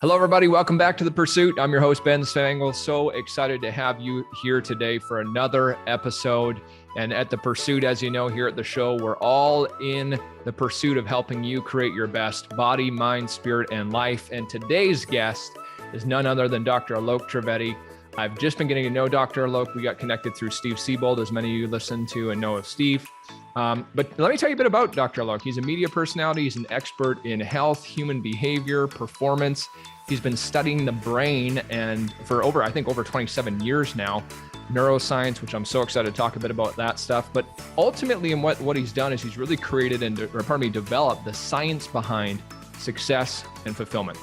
Hello, everybody. Welcome back to The Pursuit. I'm your host, Ben Spangle. So excited to have you here today for another episode. And at The Pursuit, as you know, here at the show, we're all in the pursuit of helping you create your best body, mind, spirit, and life. And today's guest is none other than Dr. Alok Trivedi. I've just been getting to know Dr. Alok. We got connected through Steve Siebold, as many of you listen to and know of Steve. But let me tell you a bit about Dr. Alok. He's a media personality. He's an expert in health, human behavior, performance. He's been studying the brain and for over 27 years now, neuroscience, which I'm so excited to talk a bit about that stuff. But ultimately, in what he's done is he's really created developed the science behind success and fulfillment.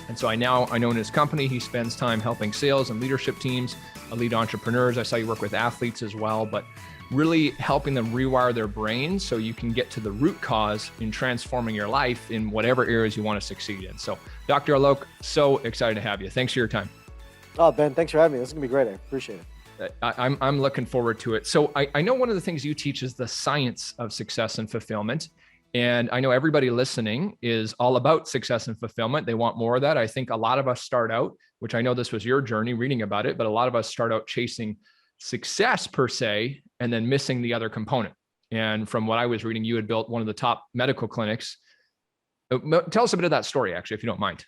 And so I know in his company, he spends time helping sales and leadership teams, lead entrepreneurs. I saw you work with athletes as well, but really helping them rewire their brains so you can get to the root cause in transforming your life in whatever areas you want to succeed in. So Dr. Alok, so excited to have you. Thanks for your time. Oh, Ben, thanks for having me. This is gonna be great. I appreciate it. I'm looking forward to it. So I know one of the things you teach is the science of success and fulfillment. And I know everybody listening is all about success and fulfillment. They want more of that. I think a lot of us start out, which I know this was your journey reading about it, but a lot of us start out chasing success per se, and then missing the other component. And from what I was reading, you had built one of the top medical clinics. Tell us a bit of that story, actually, if you don't mind.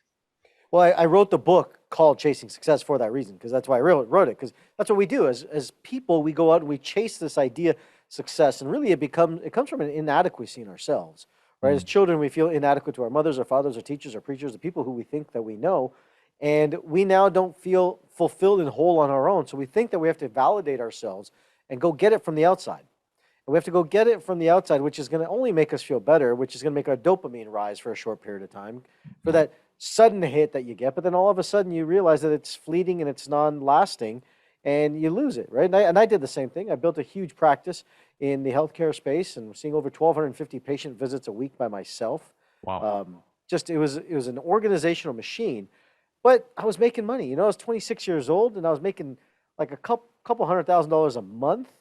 Well, I wrote the book called Chasing Success for that reason, because that's why I wrote it, because that's what we do. As people, we go out and we chase this idea, success, and really it comes from an inadequacy in ourselves, right? As children, we feel inadequate to our mothers, our fathers, our teachers, our preachers, the people who we think that we know. And we now don't feel fulfilled and whole on our own. So we think that we have to validate ourselves and go get it from the outside. And we have to go get it from the outside, which is going to only make us feel better, which is going to make our dopamine rise for a short period of time, for that sudden hit that you get. But then all of a sudden you realize that it's fleeting and it's non-lasting and you lose it, right? And I did the same thing. I built a huge practice in the healthcare space and seeing over 1,250 patient visits a week by myself. Wow. It was an organizational machine. But I was making money. I was 26 years old and I was making like a couple $100,000 a month.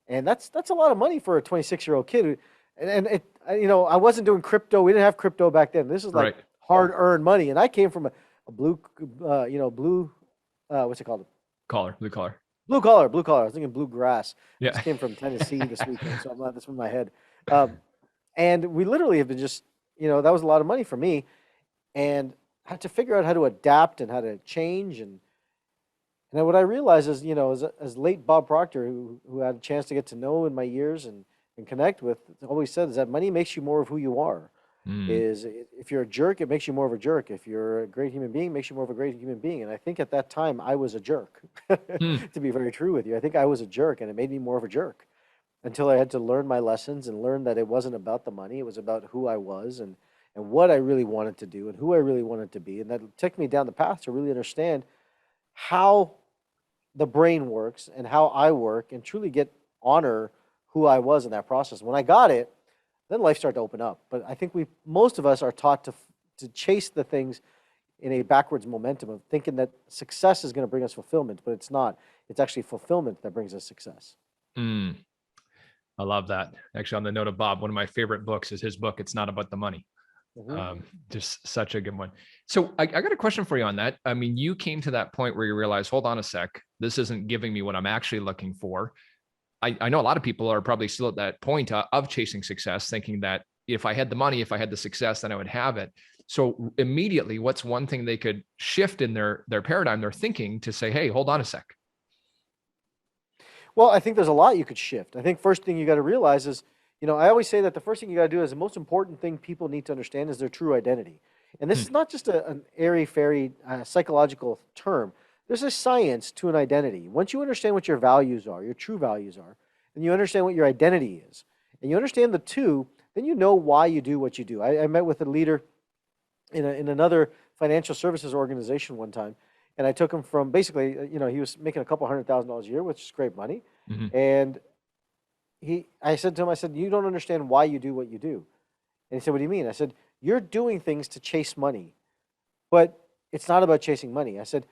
And that's a lot of money for a 26-year-old kid. And I wasn't doing crypto. We didn't have crypto back then. This is like hard-earned money. And I came from a blue, what's it called? Blue collar. Blue collar. I was thinking bluegrass. Yeah. I just came from Tennessee this weekend, so that's in my head. And we literally have been just, that was a lot of money for me. And I had to figure out how to adapt and how to change. And what I realized is, as late Bob Proctor, who had a chance to get to know in my years and connect with, always said is that money makes you more of who you are. Is if you're a jerk, it makes you more of a jerk. If you're a great human being, it makes you more of a great human being. And I think at that time I was a jerk, to be very true with you. I think I was a jerk and it made me more of a jerk until I had to learn my lessons and learn that it wasn't about the money. It was about who I was and what I really wanted to do and who I really wanted to be. And that took me down the path to really understand how the brain works and how I work and truly honor who I was in that process. When I got it, then life started to open up. But I think most of us are taught to chase the things in a backwards momentum of thinking that success is going to bring us fulfillment, but it's not. It's actually fulfillment that brings us success. I love that. Actually, on the note of Bob, one of my favorite books is his book, It's Not About the Money. Just such a good one. So I got a question for you on that. I mean, you came to that point where you realized, hold on a sec, this isn't giving me what I'm actually looking for. I know a lot of people are probably still at that point of chasing success, thinking that if I had the money, if I had the success, then I would have it. So immediately, what's one thing they could shift in their paradigm, their thinking to say, hey, hold on a sec? Well, I think there's a lot you could shift. I think first thing you got to realize is, I always say that the first thing you got to do is the most important thing people need to understand is their true identity. And this is not just an airy-fairy psychological term. There's a science to an identity. Once you understand what your values are, your true values are, and you understand what your identity is, and you understand the two, then you know why you do what you do. I met with a leader in another financial services organization one time, and I took him from basically, he was making a couple $100,000 a year, which is great money, and I said to him, you don't understand why you do what you do. And he said, what do you mean? I said, you're doing things to chase money, but it's not about chasing money. I said,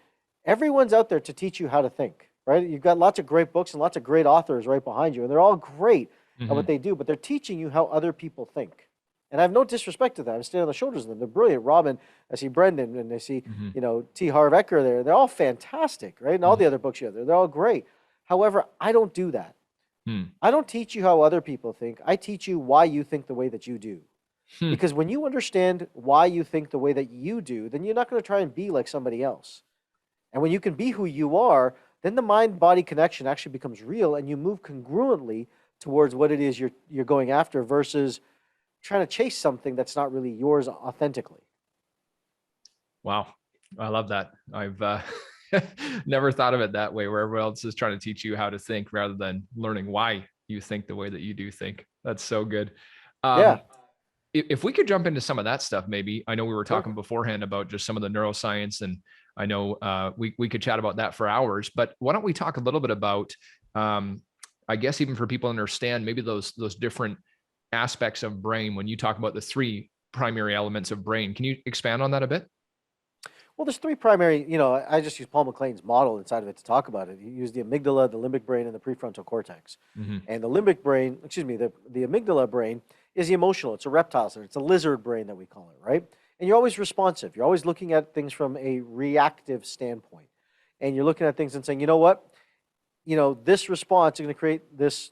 everyone's out there to teach you how to think, right? You've got lots of great books and lots of great authors right behind you, and they're all great at what they do, but they're teaching you how other people think. And I have no disrespect to them. I'm standing on the shoulders of them. They're brilliant. Robin, I see Brendan, and I see, Mm-hmm. T. Harv Eker there. They're all fantastic, right? And all Mm-hmm. the other books you have there, they're all great. However, I don't do that. Hmm. I don't teach you how other people think. I teach you why you think the way that you do. Hmm. Because when you understand why you think the way that you do, then you're not going to try and be like somebody else. And when you can be who you are, then the mind-body connection actually becomes real, and you move congruently towards what it is you're going after versus trying to chase something that's not really yours authentically. Wow. I love that. I've never thought of it that way, where everyone else is trying to teach you how to think rather than learning why you think the way that you do think. That's so good. Yeah. If we could jump into some of that stuff, maybe. I know we were talking Sure. beforehand about just some of the neuroscience, and I know we could chat about that for hours, but why don't we talk a little bit about, I guess, even for people to understand maybe those different aspects of brain when you talk about the three primary elements of brain. Can you expand on that a bit? Well, there's three primary, I just use Paul MacLean's model inside of it to talk about it. He used the amygdala, the limbic brain, and the prefrontal cortex. Mm-hmm. And the limbic brain, the amygdala brain is the emotional. It's a reptile center. It's a lizard brain that we call it, right? And you're always responsive. You're always looking at things from a reactive standpoint. And you're looking at things and saying, you know what? This response is going to create this,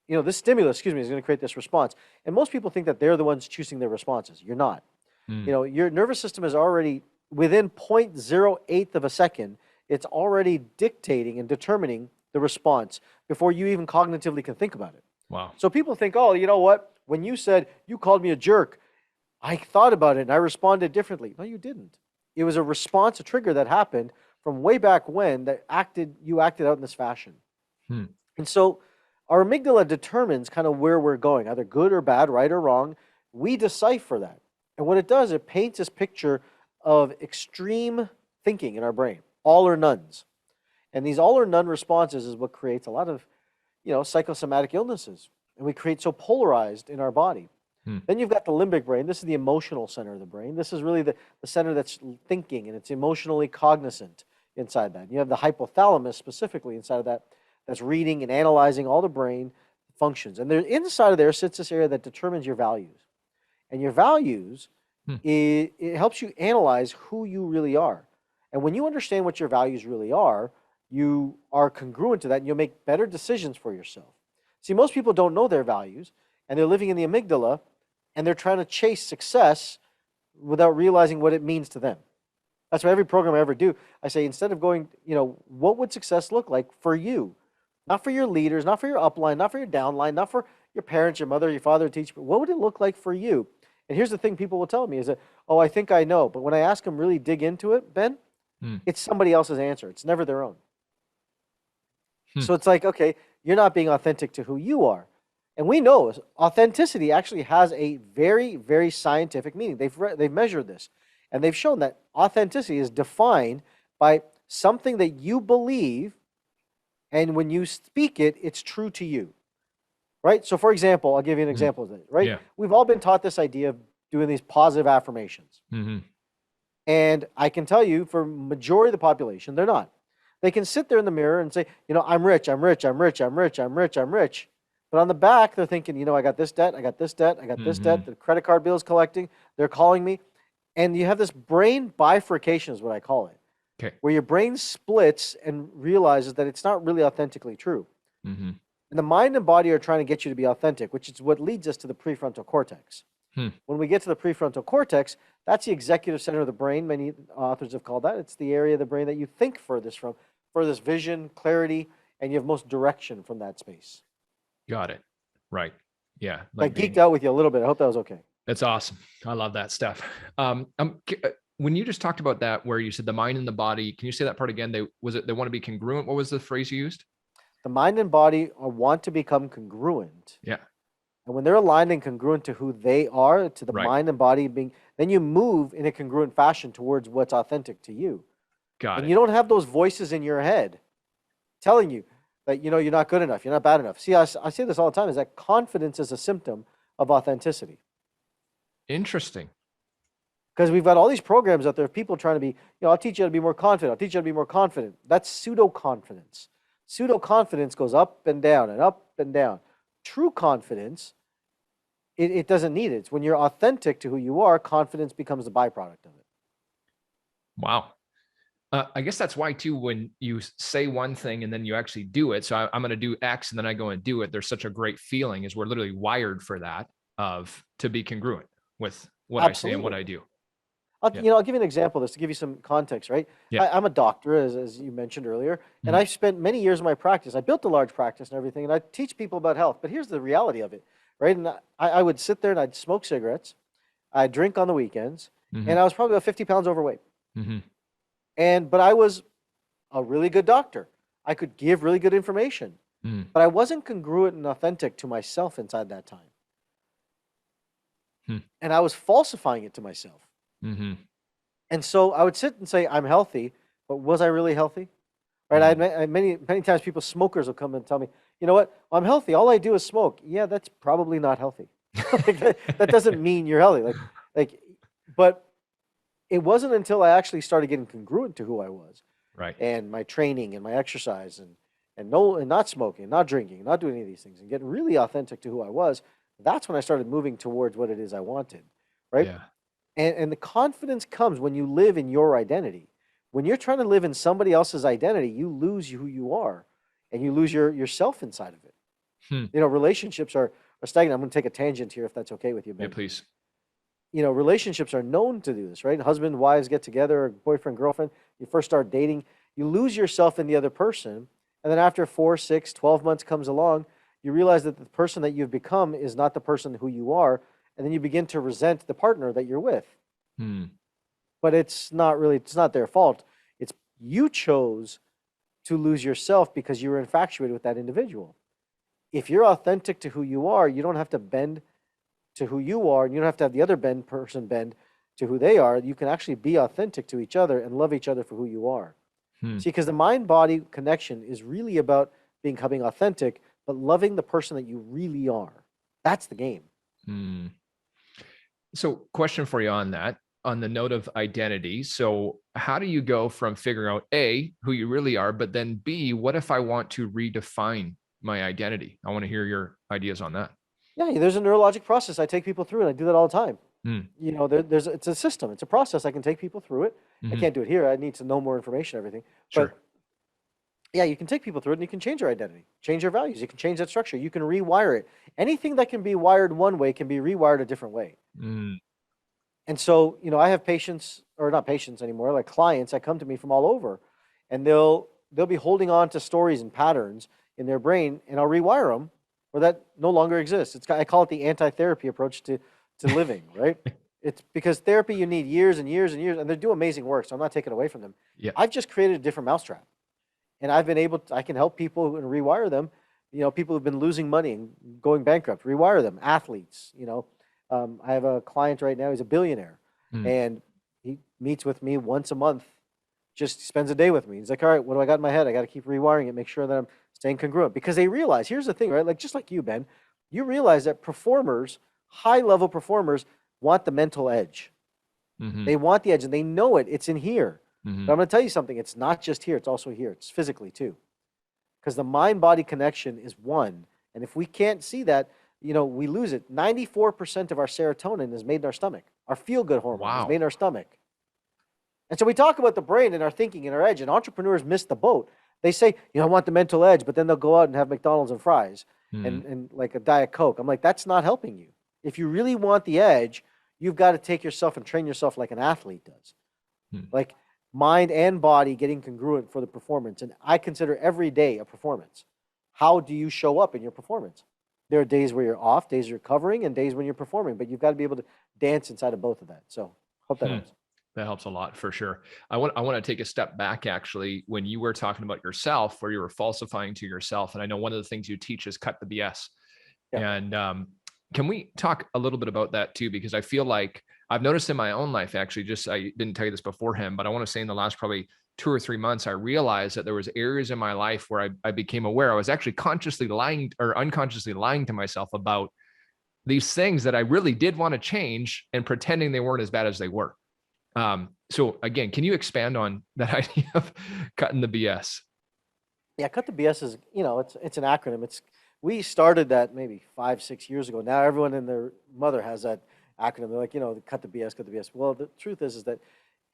this stimulus, is going to create this response. And most people think that they're the ones choosing their responses. You're not. Mm. Your nervous system is already within 0.08 of a second, it's already dictating and determining the response before you even cognitively can think about it. Wow. So people think, oh, you know what? When you said you called me a jerk, I thought about it and I responded differently. No, you didn't. It was a response, a trigger that happened from way back when that you acted out in this fashion. Hmm. And so our amygdala determines kind of where we're going, either good or bad, right or wrong. We decipher that. And what it does, it paints this picture of extreme thinking in our brain, all or nones. And these all or none responses is what creates a lot of, psychosomatic illnesses. And we create so polarized in our body. Then you've got the limbic brain. This is the emotional center of the brain. This is really the center that's thinking, and it's emotionally cognizant inside that. You have the hypothalamus specifically inside of that that's reading and analyzing all the brain functions. And inside of there sits this area that determines your values. And your values, it helps you analyze who you really are. And when you understand what your values really are, you are congruent to that and you'll make better decisions for yourself. See, most people don't know their values and they're living in the amygdala and they're trying to chase success without realizing what it means to them. That's why every program I ever do, I say, instead of going, what would success look like for you? Not for your leaders, not for your upline, not for your downline, not for your parents, your mother, your father, teacher, but what would it look like for you? And here's the thing people will tell me is that, oh, I think I know. But when I ask them really dig into it, Ben, it's somebody else's answer. It's never their own. So it's like, okay, you're not being authentic to who you are. And we know authenticity actually has a very, very scientific meaning. They've measured this. And they've shown that authenticity is defined by something that you believe, and when you speak it, it's true to you. Right? So for example, I'll give you an example of that, right? Yeah. We've all been taught this idea of doing these positive affirmations. And I can tell you, for majority of the population, they're not. They can sit there in the mirror and say, I'm rich, I'm rich, I'm rich, I'm rich, I'm rich, I'm rich. But on the back, they're thinking, I got this debt, I got this debt, I got this debt, the credit card bill is collecting, they're calling me. And you have this brain bifurcation is what I call it. Okay. Where your brain splits and realizes that it's not really authentically true. And the mind and body are trying to get you to be authentic, which is what leads us to the prefrontal cortex. When we get to the prefrontal cortex, that's the executive center of the brain. Many authors have called that. It's the area of the brain that you think furthest from, furthest vision, clarity, and you have most direction from that space. Got it. Right. Yeah. I geeked out with you a little bit. I hope that was okay. That's awesome. I love that stuff. When you just talked about that, where you said the mind and the body, can you say that part again? They want to be congruent. What was the phrase you used? The mind and body want to become congruent. Yeah. And when they're aligned and congruent to who they are, to the mind and body being, then you move in a congruent fashion towards what's authentic to you. Got it. And you don't have those voices in your head telling you that, you're not good enough, you're not bad enough. See, I say this all the time, is that confidence is a symptom of authenticity. Interesting. Because we've got all these programs out there of people trying to be, I'll teach you how to be more confident. I'll teach you how to be more confident. That's pseudo-confidence. Pseudo-confidence goes up and down and up and down. True confidence it doesn't need it. It's when you're authentic to who you are, confidence becomes the byproduct of it. Wow. I guess that's why too, when you say one thing and then you actually do it. So I'm going to do X and then I go and do it. There's such a great feeling, is we're literally wired for that, to be congruent with what I say and what I do. I'll give you an example of this to give you some context, right? Yeah. I'm a doctor, as you mentioned earlier, and Mhm. I spent many years of my practice. I built a large practice and everything, and I teach people about health. But here's the reality of it, right? And I would sit there and I'd smoke cigarettes, I'd drink on the weekends, and I was probably about 50 pounds overweight. But I was a really good doctor. I could give really good information, but I wasn't congruent and authentic to myself inside that time. And I was falsifying it to myself. And so I would sit and say, I'm healthy, but was I really healthy? Right? Many times smokers will come and tell me, you know what? I'm healthy. All I do is smoke. Yeah, that's probably not healthy. That doesn't mean you're healthy. But it wasn't until I actually started getting congruent to who I was, right, and my training and my exercise and not smoking, not drinking, not doing any of these things, and getting really authentic to who I was. That's when I started moving towards what it is I wanted, right? Yeah. And the confidence comes when you live in your identity. When you're trying to live in somebody else's identity, you lose who you are, and you lose yourself inside of it. Relationships are stagnant. I'm going to take a tangent here, if that's okay with you, Ben. Yeah, please. Relationships are known to do this, right? Husband, wives get together, or boyfriend, girlfriend. You first start dating, you lose yourself in the other person. And then after 4, 6, 12 months comes along, you realize that the person that you've become is not the person who you are. And then you begin to resent the partner that you're with. But it's not their fault. It's you chose to lose yourself because you were infatuated with that individual. If you're authentic to who you are, you don't have to bend to who you are, and you don't have to have the other person bend to who they are. You can actually be authentic to each other and love each other for who you are. See, because the mind-body connection is really about becoming authentic, but loving the person that you really are. That's the game. So, question for you on that, on the note of identity. So how do you go from figuring out A, who you really are, but then B, what if I want to redefine my identity? I want to hear your ideas on that. Yeah, there's a neurologic process I take people through, and I do that all the time. It's a system. It's a process. I can take people through it. I can't do it here. I need to know more information, everything. Sure. But yeah, you can take people through it, and you can change your identity, change your values. You can change that structure. You can rewire it. Anything that can be wired one way can be rewired a different way. And so, I have patients, or not patients anymore, like clients that come to me from all over, and they'll be holding on to stories and patterns in their brain, and I'll rewire them, or that no longer exists. I call it the anti-therapy approach to living, right? It's because therapy, you need years and years and years, and they do amazing work, so I'm not taking away from them. Yeah. I've just created a different mousetrap, and I can help people and rewire them. People who've been losing money and going bankrupt, rewire them. Athletes, I have a client right now, he's a billionaire, and he meets with me once a month, just spends a day with me. He's like, all right, what do I got in my head? I got to keep rewiring it, make sure that I'm staying congruent. Because they realize, here's the thing, right? Like, just like you, Ben, you realize that performers, high-level performers, want the mental edge. They want the edge, and they know it. It's in here. But I'm going to tell you something. It's not just here. It's also here. It's physically, too. Because the mind-body connection is one. And if we can't see that, we lose it. 94% of our serotonin is made in our stomach. Our feel-good hormone is made in our stomach. And so we talk about the brain and our thinking and our edge, and entrepreneurs miss the boat. They say, I want the mental edge, but then they'll go out and have McDonald's and fries and like a Diet Coke. I'm like, that's not helping you. If you really want the edge, you've got to take yourself and train yourself like an athlete does. Like mind and body getting congruent for the performance. And I consider every day a performance. How do you show up in your performance? There are days where you're off, days you're covering, and days when you're performing, but you've got to be able to dance inside of both of that. So hope that helps. That helps a lot for sure. I want to take a step back, actually, when you were talking about yourself, where you were falsifying to yourself. And I know one of the things you teach is cut the BS. Yeah. And can we talk a little bit about that too? Because I feel like I've noticed in my own life, actually, I didn't tell you this beforehand, but I want to say in the last probably 2 or 3 months, I realized that there was areas in my life where I became aware I was actually consciously lying or unconsciously lying to myself about these things that I really did want to change and pretending they weren't as bad as they were. So again, can you expand on that idea of cutting the BS? Yeah, cut the BS is, it's an acronym. It's we started that maybe 5, 6 years ago. Now everyone and their mother has that acronym. They're like, cut the BS, cut the BS. Well, the truth is that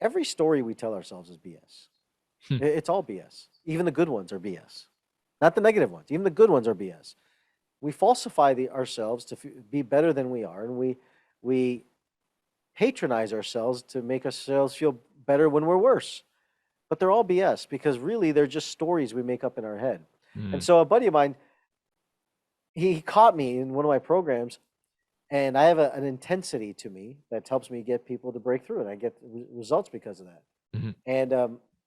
every story we tell ourselves is BS. It's all BS. Even the good ones are BS. Not the negative ones. Even the good ones are BS. We falsify ourselves to be better than we are, and we patronize ourselves to make ourselves feel better when we're worse. But they're all BS because really they're just stories we make up in our head. And so a buddy of mine, he caught me in one of my programs, and I have an intensity to me that helps me get people to break through, and I get results because of that.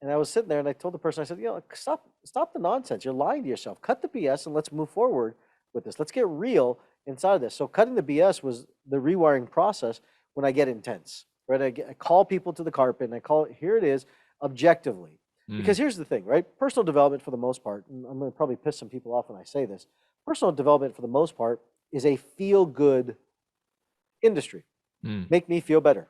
And I was sitting there, and I told the person, I said, stop the nonsense. You're lying to yourself. Cut the BS, and let's move forward with this. Let's get real inside of this. So cutting the BS was the rewiring process when I get intense, right? I call people to the carpet, and here it is, objectively. Because here's the thing, right? Personal development, for the most part, and I'm going to probably piss some people off when I say this, personal development, for the most part, is a feel-good industry. Make me feel better.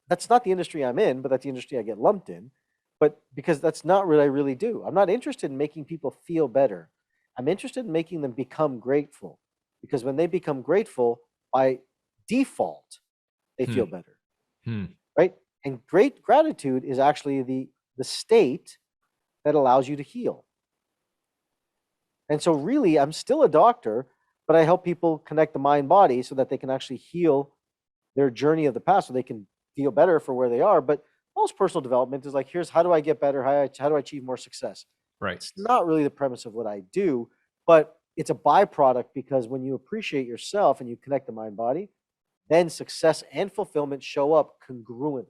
That's not the industry I'm in, but that's the industry I get lumped in. But because that's not what I really do. I'm not interested in making people feel better. I'm interested in making them become grateful. Because when they become grateful, by default, they feel better. Right? And great gratitude is actually the state that allows you to heal. And so really, I'm still a doctor, but I help people connect the mind-body so that they can actually heal their journey of the past, so they can feel better for where they are. But most personal development is like, here's how do I get better? How do I achieve more success? Right. It's not really the premise of what I do, but it's a byproduct, because when you appreciate yourself and you connect the mind-body, then success and fulfillment show up congruently.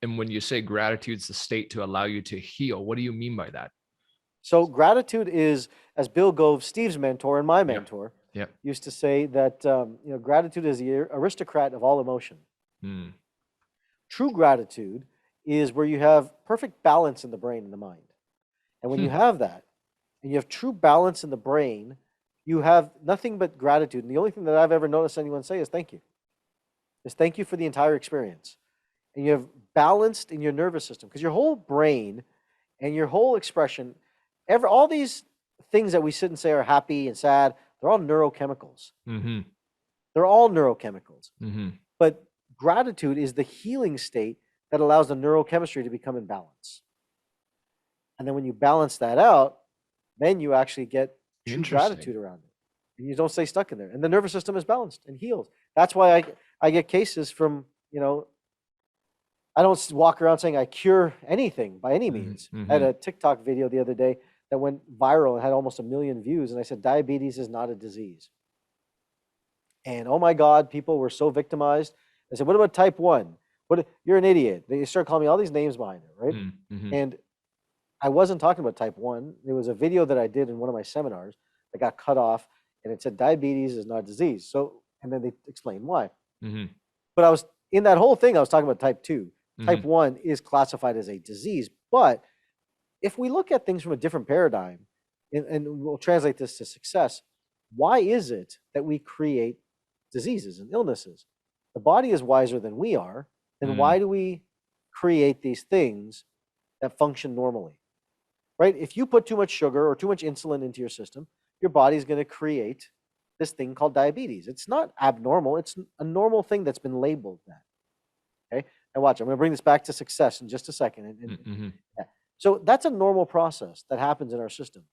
And when you say gratitude's the state to allow you to heal, what do you mean by that? So gratitude is, as Bill Gove, Steve's mentor and my mentor, used to say, that gratitude is the aristocrat of all emotion. True gratitude is where you have perfect balance in the brain and the mind. And when you have that, and you have true balance in the brain, you have nothing but gratitude. And the only thing that I've ever noticed anyone say is thank you. Is thank you for the entire experience. And you have balanced in your nervous system, because your whole brain and your whole expression, all these things that we sit and say are happy and sad, they're all neurochemicals. They're all neurochemicals. But gratitude is the healing state that allows the neurochemistry to become in balance. And then when you balance that out, then you actually get true gratitude around it. And you don't stay stuck in there. And the nervous system is balanced and healed. That's why I get cases from, I don't walk around saying I cure anything by any means. I had a TikTok video the other day that went viral and had almost 1 million views. And I said, diabetes is not a disease. And oh my God, people were so victimized. I said, what about type 1? You're an idiot. They started calling me all these names behind it, right? And I wasn't talking about type 1. There was a video that I did in one of my seminars that got cut off, and it said diabetes is not a disease. So, and then they explained why. But I was in that whole thing, I was talking about type 2. Type 1 is classified as a disease. But if we look at things from a different paradigm, and we'll translate this to success, why is it that we create diseases and illnesses? The body is wiser than we are. Then why do we create these things that function normally? Right? If you put too much sugar or too much insulin into your system, your body's going to create this thing called diabetes. It's not abnormal. It's a normal thing that's been labeled that. Okay? Now watch, I'm going to bring this back to success in just a second. So that's a normal process that happens in our system.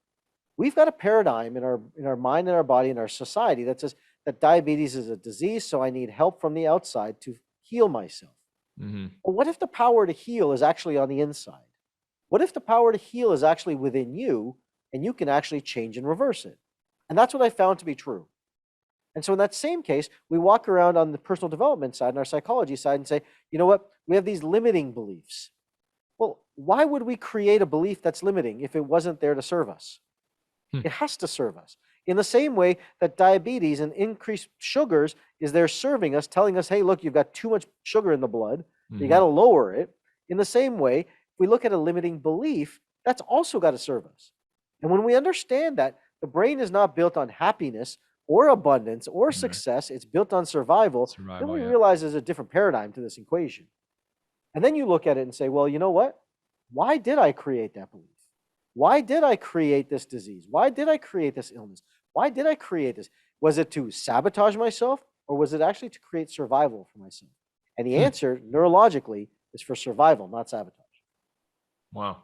We've got a paradigm in our mind and our body and our society that says that diabetes is a disease, so I need help from the outside to heal myself. But what if the power to heal is actually on the inside? What if the power to heal is actually within you, and you can actually change and reverse it? And that's what I found to be true. And so in that same case, we walk around on the personal development side and our psychology side and say, you know what? We have these limiting beliefs. Well, why would we create a belief that's limiting if it wasn't there to serve us? It has to serve us. In the same way that diabetes and increased sugars is there serving us, telling us, hey, look, you've got too much sugar in the blood. You got to lower it. In the same way, if we look at a limiting belief, that's also got to serve us. And when we understand that the brain is not built on happiness or abundance or success, it's built on survival, then we realize there's a different paradigm to this equation. And then you look at it and say, well, you know what? Why did I create that belief? Why did I create this disease? Why did I create this illness? Why did I create this? Was it to sabotage myself, or was it actually to create survival for myself? And the answer, neurologically, is for survival, not sabotage. Wow.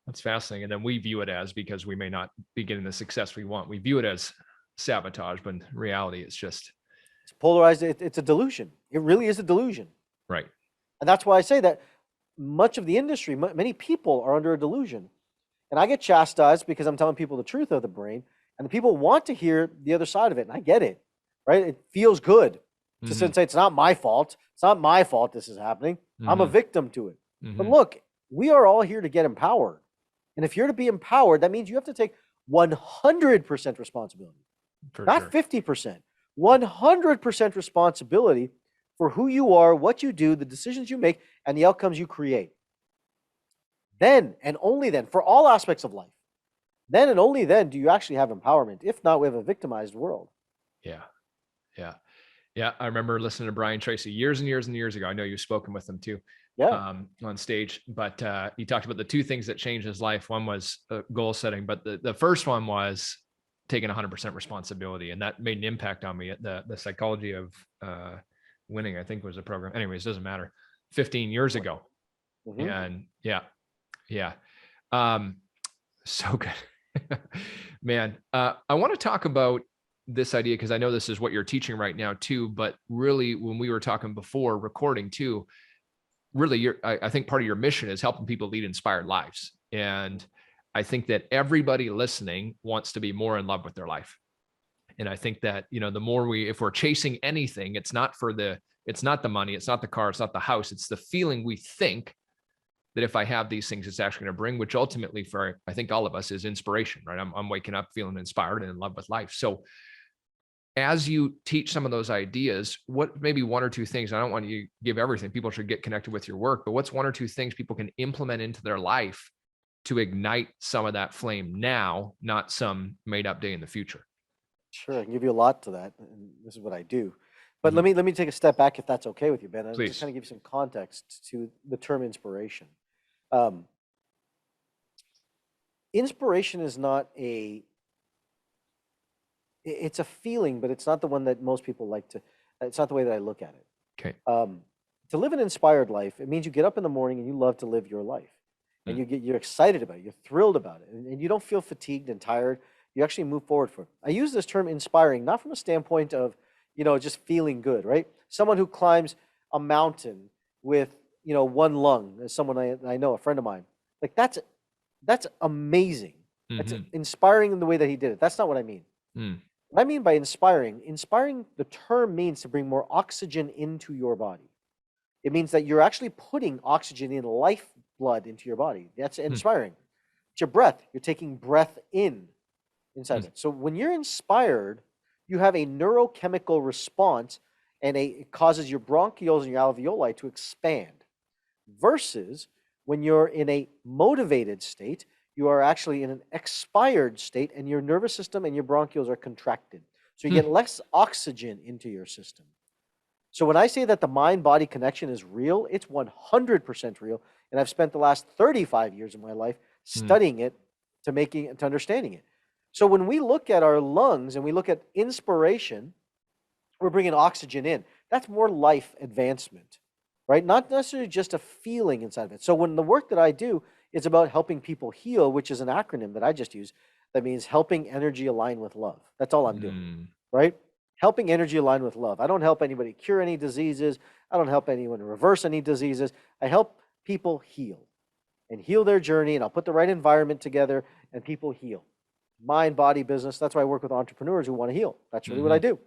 That's fascinating. And then we view it as, because we may not be getting the success we want, we view it as sabotage, but in reality, it's polarized. It's a delusion. It really is a delusion. Right. And that's why I say that much of the industry, many people are under a delusion. And I get chastised because I'm telling people the truth of the brain, and the people want to hear the other side of it. And I get it, right? It feels good to say, it's not my fault. It's not my fault this is happening. I'm a victim to it. But look, we are all here to get empowered. And if you're to be empowered, that means you have to take 100% responsibility, not 50%, 100% responsibility for who you are, what you do, the decisions you make, and the outcomes you create. Then, and only then, for all aspects of life, then and only then do you actually have empowerment. If not, we have a victimized world. Yeah. Yeah. Yeah. I remember listening to Brian Tracy years and years and years ago. I know you've spoken with him too. Yeah. On stage, but he talked about the two things that changed his life. One was goal setting, but the first one was taking 100% responsibility, and that made an impact on me. The Psychology of Winning, I think, was a program. Anyways, doesn't matter. 15 years ago, and yeah, so good, man. I want to talk about this idea because I know this is what you're teaching right now too. But really, when we were talking before recording too, really, I think part of your mission is helping people lead inspired lives. And I think that everybody listening wants to be more in love with their life. And I think that, the more if we're chasing anything, it's not the money, it's not the car, it's not the house, it's the feeling we think that if I have these things, it's actually going to bring, which ultimately for, I think all of us, is inspiration, right? I'm waking up feeling inspired and in love with life. So as you teach some of those ideas, what maybe one or two things, I don't want you to give everything, people should get connected with your work, but what's one or two things people can implement into their life to ignite some of that flame now, not some made up day in the future? Sure, I can give you a lot to that, and this is what I do. But let me take a step back, if that's okay with you, Ben. Please. Just kind of give you some context to the term inspiration. Inspiration is not it's a feeling, but it's not the one that most people like to, it's not the way that I look at it. Okay. To live an inspired life, it means you get up in the morning and you love to live your life. And you're excited about it, you're thrilled about it, and you don't feel fatigued and tired. You actually move forward for it. I use this term inspiring, not from a standpoint of, just feeling good, right? Someone who climbs a mountain with, one lung, as someone I know, a friend of mine, like that's amazing. That's inspiring in the way that he did it. That's not what I mean. What I mean by inspiring, the term means to bring more oxygen into your body. It means that you're actually putting oxygen in, life blood into your body. That's inspiring. It's your breath. You're taking breath inside of it. So when you're inspired, you have a neurochemical response, and it causes your bronchioles and your alveoli to expand. Versus when you're in a motivated state, you are actually in an expired state, and your nervous system and your bronchioles are contracted. So you get less oxygen into your system. So when I say that the mind-body connection is real, it's 100% real. And I've spent the last 35 years of my life studying it to understanding it. So when we look at our lungs and we look at inspiration, we're bringing oxygen in. That's more life advancement, right? Not necessarily just a feeling inside of it. So when the work that I do is about helping people heal, which is an acronym that I just use, that means helping energy align with love. That's all I'm doing, right? Helping energy align with love. I don't help anybody cure any diseases. I don't help anyone reverse any diseases. I help people heal and heal their journey, and I'll put the right environment together and people heal. Mind, body, business. That's why I work with entrepreneurs who want to heal. That's really what I do.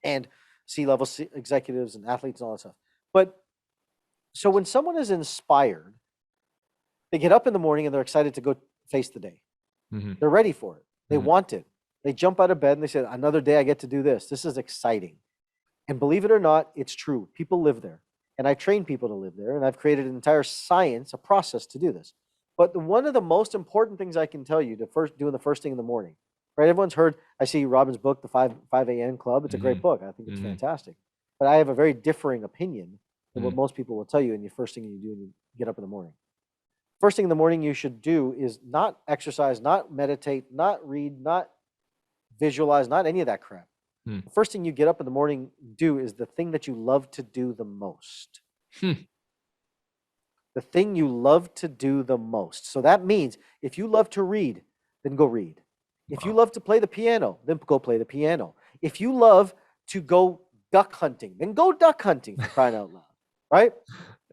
And C-level executives and athletes and all that stuff. But so when someone is inspired, they get up in the morning and they're excited to go face the day. They're ready for it. They want it. They jump out of bed and they say, another day I get to do this. This is exciting. And believe it or not, it's true. People live there. And I train people to live there. And I've created an entire science, a process to do this. But one of the most important things I can tell you, doing the first thing in the morning, right? Everyone's heard, I see Robin's book, The 5 a.m. Club. It's a great book. I think it's fantastic. But I have a very differing opinion than what most people will tell you in the first thing you do when you get up in the morning. first thing in the morning you should do is not exercise, not meditate, not read, not visualize, not any of that crap. The first thing you get up in the morning do is the thing that you love to do the most. The thing you love to do the most. So that means if you love to read, then go read. If you love to play the piano, then go play the piano. If you love to go duck hunting, then go duck hunting, for crying out loud, right?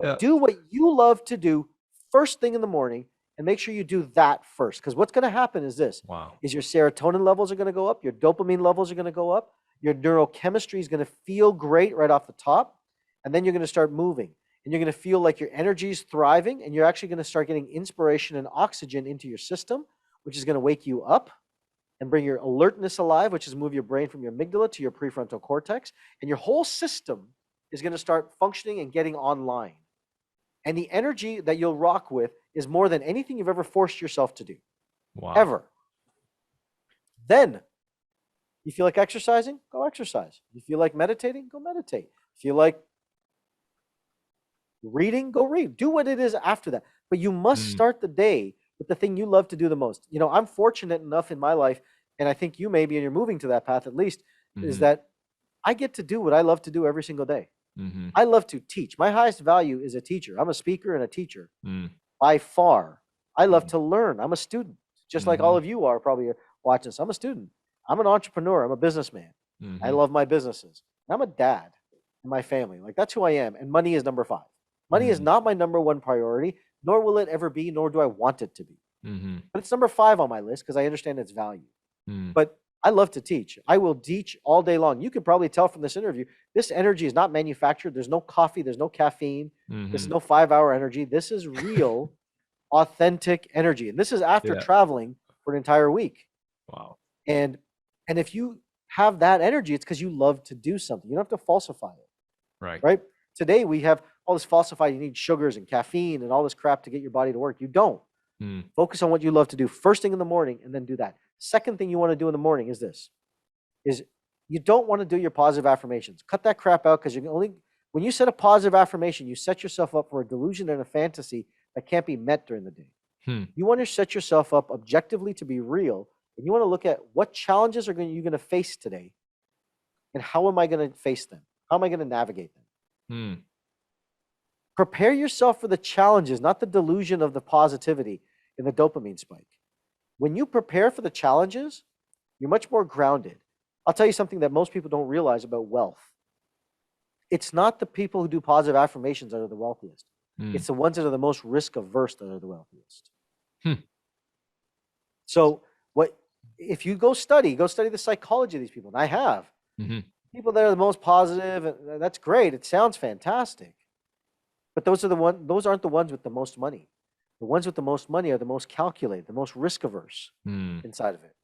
Yeah. Do what you love to do first thing in the morning, and make sure you do that first. Because what's going to happen is this, is your serotonin levels are going to go up, your dopamine levels are going to go up, your neurochemistry is going to feel great right off the top, and then you're going to start moving. And you're going to feel like your energy is thriving, and you're actually going to start getting inspiration and oxygen into your system, which is going to wake you up and bring your alertness alive, which is move your brain from your amygdala to your prefrontal cortex. And your whole system is going to start functioning and getting online. And the energy that you'll rock with is more than anything you've ever forced yourself to do. Wow. Ever. Then, you feel like exercising? Go exercise. You feel like meditating? Go meditate. You feel like reading? Go read. Do what it is after that. But you must start the day with the thing you love to do the most. You know, I'm fortunate enough in my life, and I think you may be, and you're moving to that path at least, is that I get to do what I love to do every single day. I love to teach. My highest value is a teacher. I'm a speaker and a teacher by far. I love to learn. I'm a student, just like all of you are probably watching this. I'm a student. I'm an entrepreneur. I'm a businessman. I love my businesses. I'm a dad in my family. Like, that's who I am. And money is number 5. Money is not my number 1 priority, nor will it ever be, nor do I want it to be. But it's number 5 on my list because I understand its value. But I love to teach. I will teach all day long. You could probably tell from this interview, this energy is not manufactured. There's no coffee. There's no caffeine. This is no 5-hour energy. This is real, authentic energy. And this is after traveling for an entire week. Wow. And if you have that energy, it's because you love to do something. You don't have to falsify it. Right? Today, we have all this falsified. You need sugars and caffeine and all this crap to get your body to work. You don't. Focus on what you love to do first thing in the morning, and then do that. Second thing you want to do in the morning is this, is you don't want to do your positive affirmations. Cut that crap out, because when you set a positive affirmation, you set yourself up for a delusion and a fantasy that can't be met during the day. You want to set yourself up objectively to be real, and you want to look at what challenges are you going to face today, and how am I going to face them? How am I going to navigate them? Prepare yourself for the challenges, not the delusion of the positivity and the dopamine spike. When you prepare for the challenges, you're much more grounded. I'll tell you something that most people don't realize about wealth. It's not the people who do positive affirmations that are the wealthiest. It's the ones that are the most risk averse that are the wealthiest. So if you go study the psychology of these people, and I have. People that are the most positive, and that's great. It sounds fantastic. But those aren't the ones with the most money. The ones with the most money are the most calculated, the most risk averse inside of it.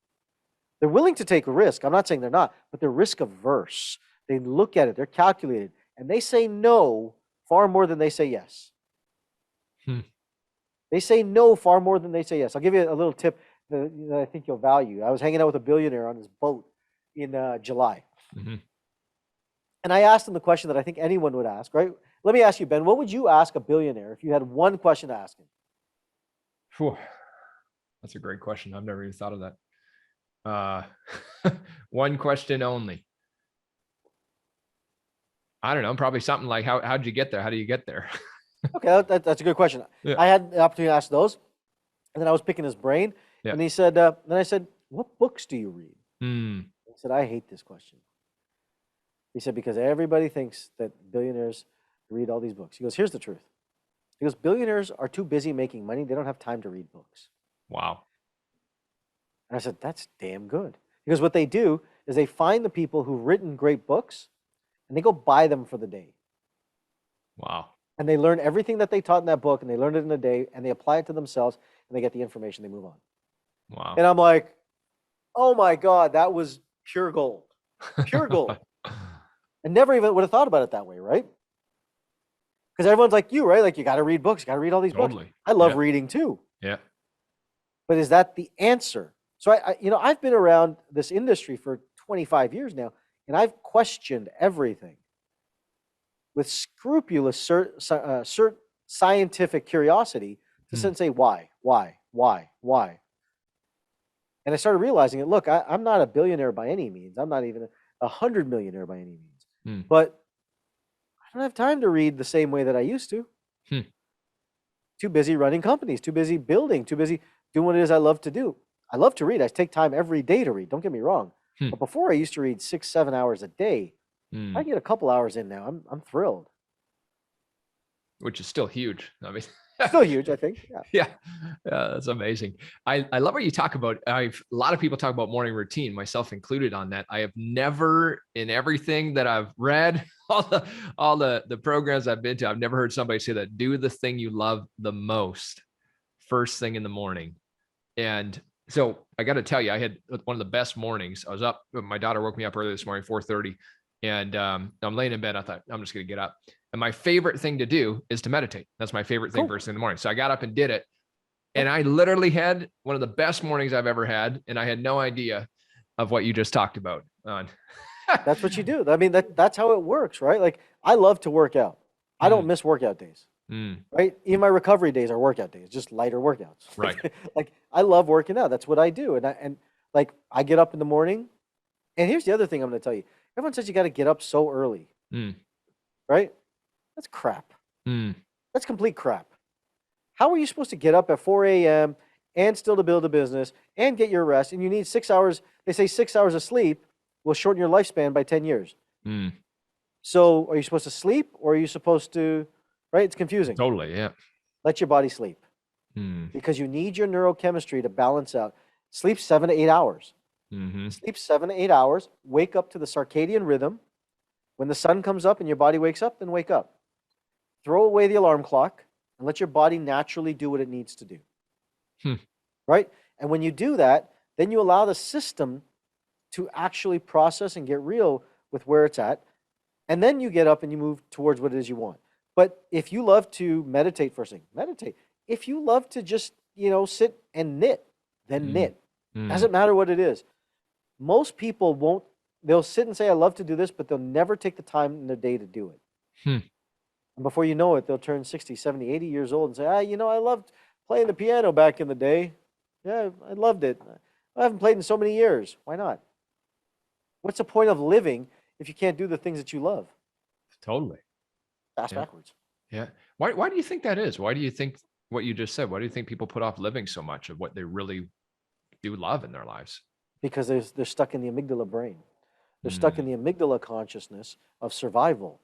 They're willing to take a risk. I'm not saying they're not, but they're risk averse. They look at it, they're calculated, and they say no far more than they say yes. They say no far more than they say yes. I'll give you a little tip that I think you'll value. I was hanging out with a billionaire on his boat in July. And I asked him the question that I think anyone would ask, right? Let me ask you, Ben, what would you ask a billionaire if you had one question to ask him? That's a great question. I've never even thought of that. One question only. I don't know, probably something like, how'd you get there? How do you get there? Okay, that's a good question. I had the opportunity to ask those, and then I was picking his brain, and he said, then I said, what books do you read? He said, I hate this question. He said, because everybody thinks that billionaires read all these books. He goes, here's the truth. He goes, billionaires are too busy making money. They don't have time to read books. Wow. And I said, that's damn good. Because what they do is they find the people who've written great books, and they go buy them for the day. Wow. And they learn everything that they taught in that book, and they learn it in a day, and they apply it to themselves, and they get the information, they move on. Wow. And I'm like, oh my God, that was pure gold. Pure gold. I never even would have thought about it that way, right? Because everyone's like you, right? Like, you got to read books, you got to read all these books. I love reading too. Yeah. But is that the answer? So I've been around this industry for 25 years now, and I've questioned everything with scrupulous scientific curiosity to sit and say, why? And I started realizing that, look, I'm not a billionaire by any means. I'm not even 100 millionaire by any means. But I don't have time to read the same way that I used to. Too busy running companies, too busy building, too busy doing what it is I love to do. I love to read. I take time every day to read. Don't get me wrong. But before I used to read 6-7 hours a day. I get a couple hours in now. I'm thrilled. Which is still huge. I mean, still huge, I think. Yeah, that's amazing. I love what you talk about. A lot of people talk about morning routine, myself included on that. I have never, in everything that I've read, all the programs I've been to, I've never heard somebody say that. Do the thing you love the most first thing in the morning. And so I got to tell you, I had one of the best mornings. I was up. My daughter woke me up early this morning, 4:30, and I'm laying in bed. I thought, I'm just going to get up. And my favorite thing to do is to meditate. That's my favorite thing first thing in the morning. So I got up and did it. And I literally had one of the best mornings I've ever had. And I had no idea of what you just talked about. That's what you do. I mean, that's how it works, right? Like, I love to work out. I don't miss workout days, right? Even my recovery days are workout days, just lighter workouts. Right. Like, I love working out. That's what I do. And I get up in the morning. And here's the other thing I'm going to tell you. Everyone says you got to get up so early, right? That's crap. That's complete crap. How are you supposed to get up at 4 a.m. and still to build a business and get your rest? And you need 6 hours. They say 6 hours of sleep will shorten your lifespan by 10 years. So are you supposed to sleep, or are you supposed to, right? It's confusing. Totally, yeah. Let your body sleep. Because you need your neurochemistry to balance out. Sleep 7 to 8 hours. Sleep 7 to 8 hours. Wake up to the circadian rhythm. When the sun comes up and your body wakes up, then wake up. Throw away the alarm clock and let your body naturally do what it needs to do. Right? And when you do that, then you allow the system to actually process and get real with where it's at. And then you get up and you move towards what it is you want. But if you love to meditate first thing, meditate. If you love to just, sit and knit, then knit. Doesn't matter what it is. Most people won't. They'll sit and say, I love to do this, but they'll never take the time in their day to do it. And before you know it, they'll turn 60, 70, 80 years old and say, I loved playing the piano back in the day. Yeah, I loved it. I haven't played in so many years. Why not? What's the point of living if you can't do the things that you love? Totally. Fast backwards. Yeah. Why do you think that is? Why do you think what you just said? Why do you think people put off living so much of what they really do love in their lives? Because they're stuck in the amygdala brain. They're stuck in the amygdala consciousness of survival,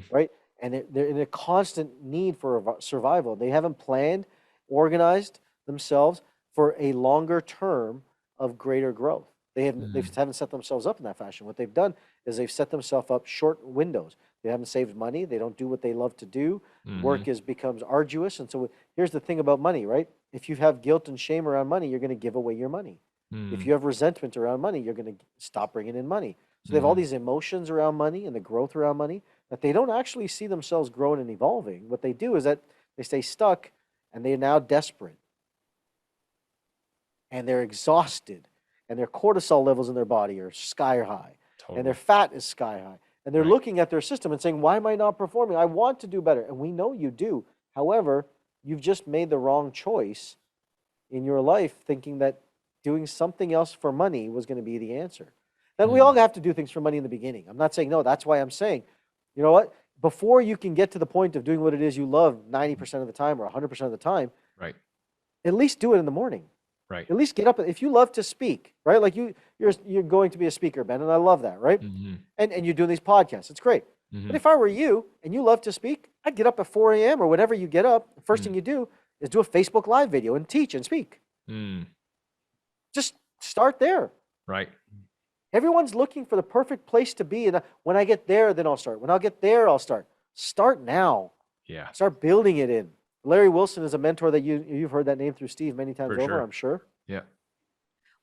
right? And they're in a constant need for survival. They haven't planned, organized themselves for a longer term of greater growth. They haven't set themselves up in that fashion. What they've done is they've set themselves up short windows. They haven't saved money. They don't do what they love to do. Work becomes arduous. And so here's the thing about money, right? If you have guilt and shame around money, you're going to give away your money. If you have resentment around money, you're going to stop bringing in money. So they have all these emotions around money and the growth around money that they don't actually see themselves growing and evolving. What they do is that they stay stuck and they're now desperate. And they're exhausted. And their cortisol levels in their body are sky high. Totally. And their fat is sky high. And they're looking at their system and saying, why am I not performing? I want to do better. And we know you do. However, you've just made the wrong choice in your life thinking that doing something else for money was going to be the answer. And we all have to do things for money in the beginning. I'm not saying no. That's why I'm saying, you know what? Before you can get to the point of doing what it is you love 90% of the time or 100% of the time, at least do it in the morning. Right. At least get up. If you love to speak, right? Like you're going to be a speaker, Ben, and I love that, right? And you're doing these podcasts. It's great. But if I were you and you love to speak, I'd get up at 4 a.m. or whenever you get up. The first thing you do is do a Facebook Live video and teach and speak. Just start there. Right. Everyone's looking for the perfect place to be. And when I get there, then I'll start. When I'll get there, I'll start. Start now. Yeah. Start building it in. Larry Wilson is a mentor that you've heard that name through Steve many times over, I'm sure. Yeah.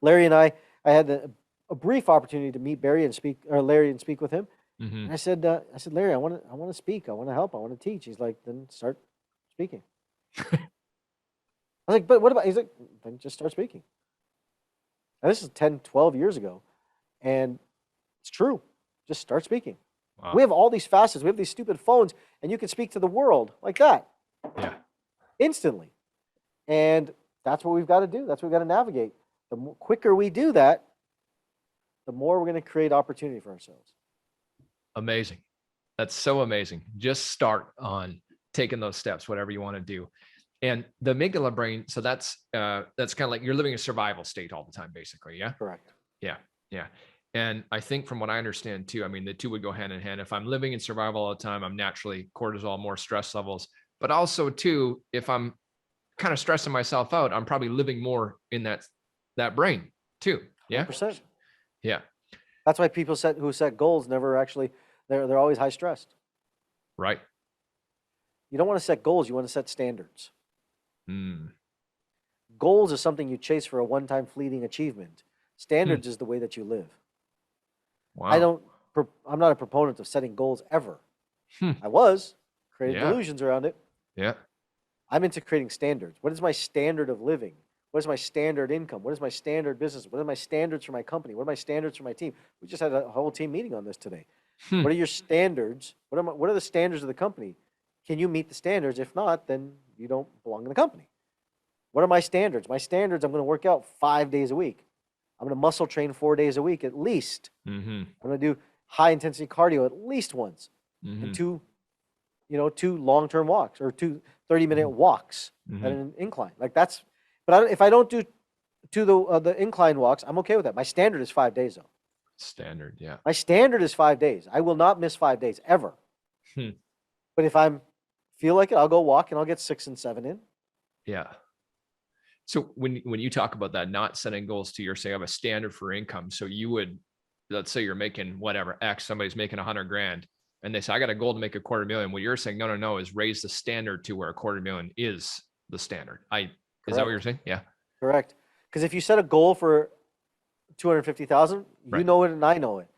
Larry and I had a brief opportunity to meet Larry and speak with him. And I said, Larry, I want to speak. I want to help. I want to teach. He's like, then start speaking. I was like, but what about? He's like, then just start speaking. And this is 10, 12 years ago. And it's true. Just start speaking. Wow. We have all these facets. We have these stupid phones, and you can speak to the world like that. Yeah. Instantly. And that's what we've got to do. That's what we've got to navigate. The quicker we do that, the more we're going to create opportunity for ourselves. Amazing. That's so amazing. Just start on taking those steps, whatever you want to do. And the amygdala brain, so that's kind of like you're living a survival state all the time, basically. Yeah. Correct. Yeah. Yeah. And I think from what I understand too, I mean, the two would go hand in hand. If I'm living in survival all the time, I'm naturally cortisol, more stress levels, but also too, if I'm kind of stressing myself out, I'm probably living more in that brain too. Yeah. 100%. Yeah. That's why people who set goals never actually, they're always high stressed. Right. You don't want to set goals. You want to set standards. Mm. Goals is something you chase for a one-time fleeting achievement. Standards is the way that you live. Wow. I'm not a proponent of setting goals ever. Hmm. I created delusions around it. Yeah. I'm into creating standards. What is my standard of living? What is my standard income? What is my standard business? What are my standards for my company? What are my standards for my team? We just had a whole team meeting on this today. What are your standards? What are the standards of the company? Can you meet the standards? If not, then you don't belong in the company. What are my standards? My standards, I'm going to work out 5 days a week. I'm going to muscle train 4 days a week at least. Mm-hmm. I'm going to do high intensity cardio at least once. Mm-hmm. And two long-term walks or 2 30-minute walks at an incline. Like that's, but if I don't do the incline walks, I'm okay with that. My standard is 5 days though. Standard, yeah. My standard is 5 days. I will not miss 5 days ever. But if I feel like it, I'll go walk and I'll get 6 and 7 in. Yeah. So when you talk about that, not setting goals to say I have a standard for income. So you would, let's say you're making whatever X, somebody's making 100 grand and they say, I got a goal to make $250,000. What you're saying, no, is raise the standard to where $250,000 is the standard. Is that what you're saying? Yeah. Correct. Because if you set a goal for 250,000, you know it and I know it.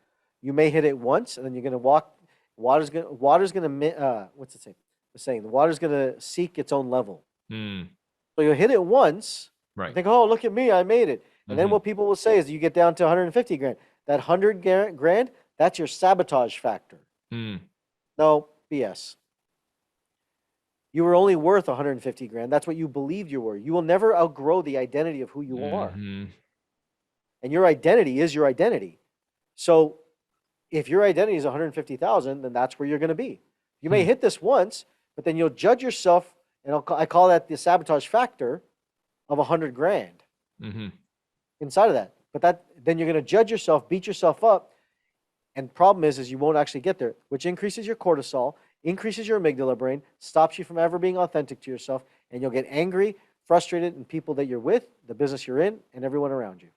You may hit it once and then you're going to walk. Water's going to, what's it say? The saying, the water's going to seek its own level. So you'll hit it once, right? Think, oh, look at me, I made it. And then what people will say is you get down to 150 grand. That 100 grand, that's your sabotage factor. No, BS. You were only worth 150 grand. That's what you believed you were. You will never outgrow the identity of who you are. And your identity is your identity. So if your identity is 150,000, then that's where you're going to be. You may hit this once, but then you'll judge yourself, and I call that the sabotage factor of 100 grand inside of that. But then you're going to judge yourself, beat yourself up, and problem is you won't actually get there, which increases your cortisol, increases your amygdala brain, stops you from ever being authentic to yourself, and you'll get angry, frustrated in people that you're with, the business you're in, and everyone around you.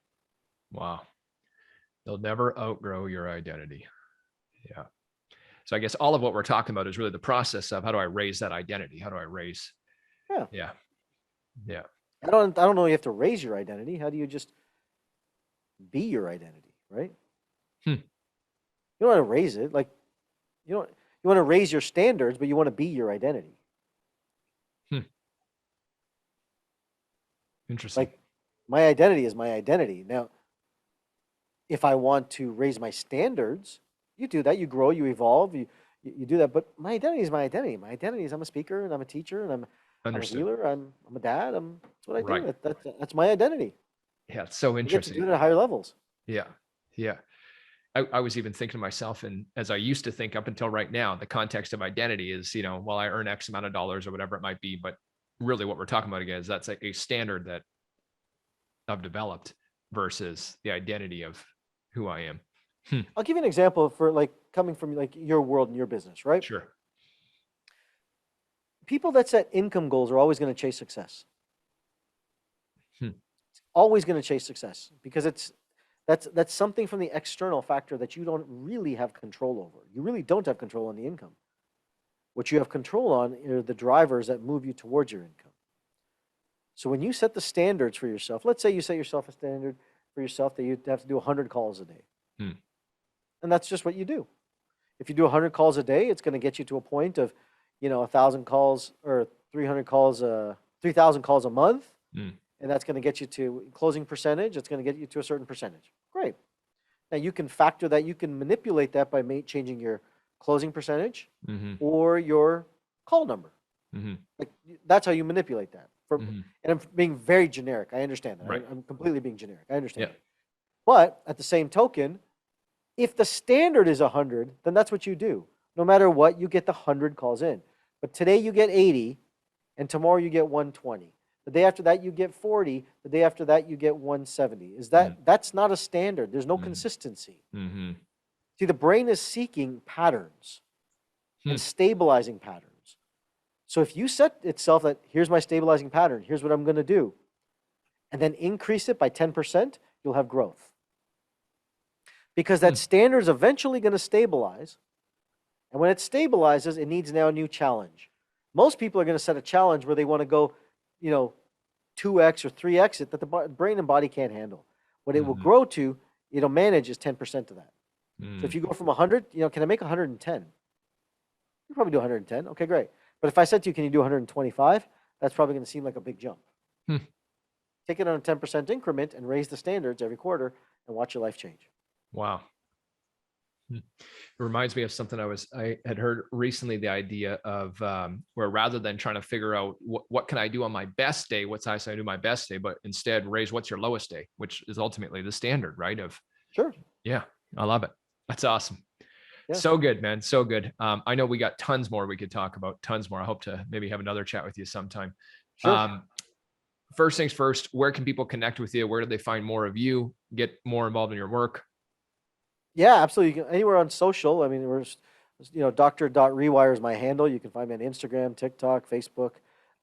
Wow. They'll never outgrow your identity. Yeah. So I guess all of what we're talking about is really the process of how do I raise that identity? How do I raise? Yeah. I don't know. You have to raise your identity. How do you just be your identity, right? You don't want to raise it. Like you want to raise your standards, but you want to be your identity. Interesting. Like my identity is my identity. Now, if I want to raise my standards, you do that. You grow, you evolve, you do that. But my identity is my identity. My identity is I'm a speaker and I'm a teacher and I'm a healer. I'm a dad. That's what I do. That's my identity. Yeah, it's so interesting. You get to do it at higher levels. Yeah. I was even thinking to myself, and as I used to think up until right now, the context of identity is, well, I earn X amount of dollars or whatever it might be. But really what we're talking about again is that's a standard that I've developed versus the identity of who I am. I'll give you an example for coming from your world and your business, right? Sure. People that set income goals are always going to chase success. Always going to chase success because that's something from the external factor that you don't really have control over. You really don't have control on the income. What you have control on are the drivers that move you towards your income. So when you set the standards for yourself, let's say you set yourself a standard for yourself that you have to do 100 calls a day. And that's just what you do. If you do 100 calls a day, it's going to get you to a point of, 1,000 calls or 300 calls, 3,000 calls a month. And that's going to get you to closing percentage. It's going to get you to a certain percentage. Great. Now you can factor that. You can manipulate that by changing your closing percentage or your call number. That's how you manipulate that. Mm-hmm. And I'm being very generic. I understand that. Right. I'm completely being generic. I understand. Yeah. But at the same token, if the standard is 100, then that's what you do. No matter what, you get the 100 calls in. But today you get 80, and tomorrow you get 120. The day after that you get 40. The day after that you get 170. That's not a standard. There's no consistency. Mm-hmm. See, the brain is seeking patterns and stabilizing patterns. So if you set itself that here's my stabilizing pattern, here's what I'm going to do, and then increase it by 10%, you'll have growth. Because that standard is eventually going to stabilize. And when it stabilizes, it needs now a new challenge. Most people are going to set a challenge where they want to go, 2x or 3x it that the brain and body can't handle. What it will grow to, it'll manage is 10% of that. So if you go from 100, can I make 110? You probably do 110. Okay, great. But if I said to you, can you do 125? That's probably going to seem like a big jump. Take it on a 10% increment and raise the standards every quarter and watch your life change. Wow. It reminds me of something I had heard recently, the idea of where rather than trying to figure out what can I do on my best day, what's I do my best day, but instead raise what's your lowest day, which is ultimately the standard, right? Sure. Yeah, I love it. That's awesome. Yeah. So good, man. So good. I know we got tons more we could talk about, tons more. I hope to maybe have another chat with you sometime. Sure. First things first, where can people connect with you? Where do they find more of you, get more involved in your work? Yeah, absolutely. Anywhere on social. I mean, we're, Dr.Rewire is my handle. You can find me on Instagram, TikTok, Facebook,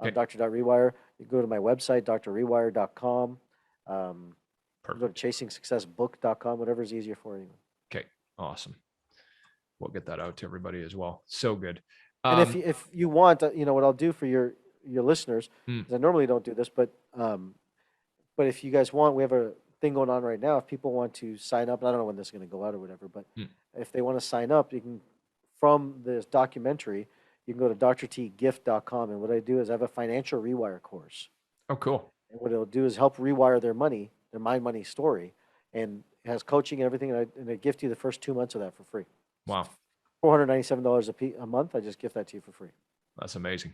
Dr.Rewire. You go to my website, drrewire.com. Go to chasingsuccessbook.com, whatever is easier for you. Okay, awesome. We'll get that out to everybody as well. So good. And if you want, what I'll do for your listeners, because I normally don't do this, but if you guys want, we have a thing going on right now. If people want to sign up, I don't know when this is going to go out or whatever, but if they want to sign up, you can, from this documentary, you can go to drtgift.com. And what I do is I have a financial rewire course. Oh, cool. And what it'll do is help rewire their money, their mind money story. And it has coaching and everything. And I gift you the first 2 months of that for free. Wow. $497 a month. I just gift that to you for free. That's amazing.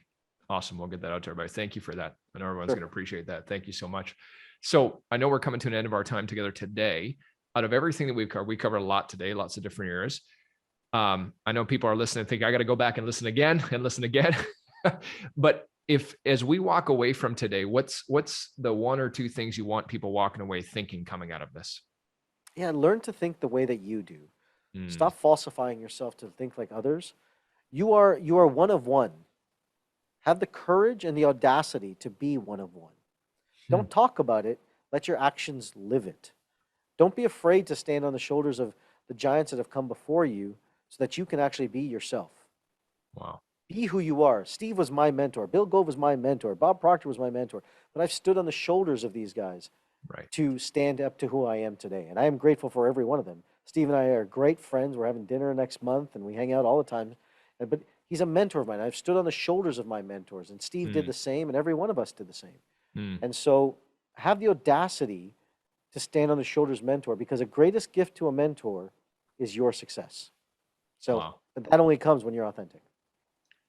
Awesome. We'll get that out to everybody. Thank you for that. I know everyone's going to appreciate that. Thank you so much. So I know we're coming to an end of our time together today. Out of everything that we covered a lot today, lots of different areas. I know people are listening and think I got to go back and listen again. But as we walk away from today, what's the one or two things you want people walking away thinking coming out of this? Yeah, learn to think the way that you do. Stop falsifying yourself to think like others. You are one of one. Have the courage and the audacity to be one of one. Don't talk about it. Let your actions live it. Don't be afraid to stand on the shoulders of the giants that have come before you so that you can actually be yourself. Wow. Be who you are. Steve was my mentor. Bill Gove was my mentor. Bob Proctor was my mentor. But I've stood on the shoulders of these guys to stand up to who I am today. And I am grateful for every one of them. Steve and I are great friends. We're having dinner next month, and we hang out all the time. But he's a mentor of mine. I've stood on the shoulders of my mentors, and Steve did the same, and every one of us did the same. And so have the audacity to stand on the shoulders of mentor, because the greatest gift to a mentor is your success. So that only comes when you're authentic.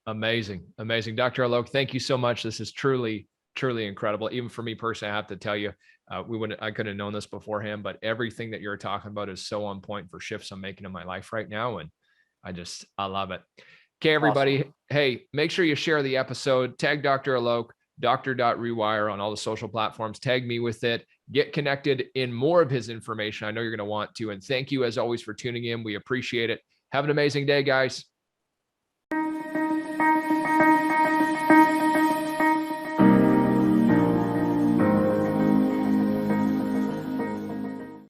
Amazing. Amazing. Dr. Alok, thank you so much. This is truly, truly incredible. Even for me personally, I have to tell you, I couldn't have known this beforehand, but everything that you're talking about is so on point for shifts I'm making in my life right now. And I love it. Okay, everybody. Awesome. Hey, make sure you share the episode, tag Dr. Alok, Dr.Rewire on all the social platforms, tag me with it, get connected in more of his information. I know you're going to want to. And thank you as always for tuning in. We appreciate it. Have an amazing day, guys.